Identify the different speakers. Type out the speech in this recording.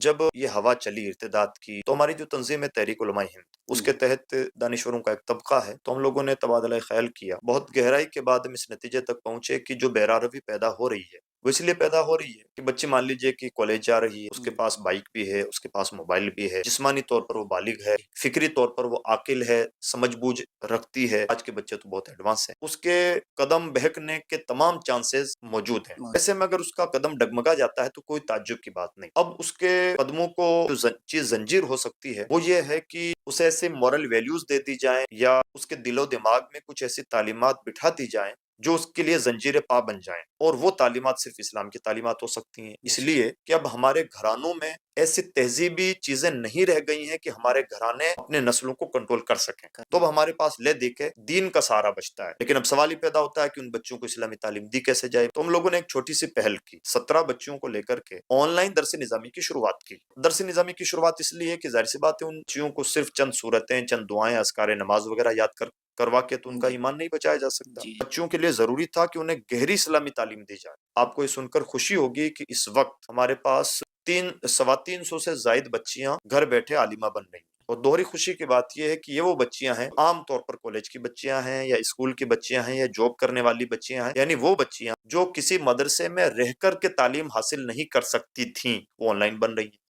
Speaker 1: जब ये हवा चली इर्तिदाद की, तो हमारी जो तंज़ीम है तहरीक उलमा हिंद, उसके
Speaker 2: जी,
Speaker 1: तहत दानिशवरों का एक तबका है, तो हम लोगों ने तबादला ख़्याल किया। बहुत गहराई के बाद हम इस नतीजे तक पहुँचे कि जो बेरारवी पैदा हो रही है, वो इसलिए पैदा हो रही है कि बच्ची मान लीजिए कि कॉलेज जा रही है, उसके
Speaker 2: हुँ,
Speaker 1: पास बाइक भी है, उसके पास मोबाइल भी है, जिस्मानी तौर पर वो बालिग है, फ़िक्री तौर पर वो आकिल है, समझ-बूझ रखती है। आज के बच्चे तो बहुत एडवांस हैं। उसके कदम बहकने के तमाम चांसेज़ मौजूद हैं।
Speaker 2: मौज
Speaker 1: ऐसे में अगर उसका कदम डगमगा जाता है तो कोई ताज्जुब की बात नहीं। अब उसके कदमों को जो चीज़ ज़ंजीर हो सकती है, वो ये है कि उसे ऐसे मॉरल वैल्यूज़ दे दी जाएँ या उसके दिलो-दिमाग में कुछ ऐसी तालीमात बिठा दी जाएँ, जो उसके लिए ज़ंजीर पा बन जाएँ और वो तालीमात सिर्फ़ इस्लाम की तालीमात हो सकती हैं।
Speaker 2: बेशक।
Speaker 1: इसलिए कि अब हमारे घरानों में ऐसी तहज़ीबी चीज़ें नहीं रह गई हैं कि हमारे घराने अपने नस्लों को कंट्रोल कर सकें। तो अब हमारे पास ले दे के दीन का सहारा बचता है। लेकिन अब सवाल ये पैदा होता है कि उन बच्चों को इस्लामी तालीम दी कैसे जाए? तो हम लोगों ने एक छोटी-सी पहल की। 17 बच्चियों को लेकर के ऑनलाइन दर्स-ए-निज़ामी की शुरुआत की। दर्स-ए-निज़ामी की शुरुआत इसलिए कि ज़ाहिर-सी बात है उन बच्चियों को सिर्फ़ चंद सूरतें, चंद दुआएँ, अज़कारे नमाज़ वग़ैरह याद करवा के तो उनका
Speaker 2: जी,
Speaker 1: ईमान नहीं बचाया जा सकता।
Speaker 2: जी,
Speaker 1: बच्चियों के लिए ज़रूरी था कि उन्हें गहरी इस्लामी तालीम दी जाए। आपको ये सुनकर खुशी होगी कि इस वक़्त हमारे पास 3 सवा 300 से ज़ायद बच्चियाँ घर बैठे आलिमा बन रही हैं। और दोहरी खुशी की बात ये है कि ये वो बच्चियाँ हैं, आम तौर पर कॉलेज की बच्चियाँ हैं या स्कूल की बच्चियाँ हैं या जॉब करने वाली बच्चियाँ हैं, यानी वो बच्चियाँ जो किसी मदरसे में रह कर के तालीम हासिल नहीं कर सकती थीं, वो ऑनलाइन बन रही हैं।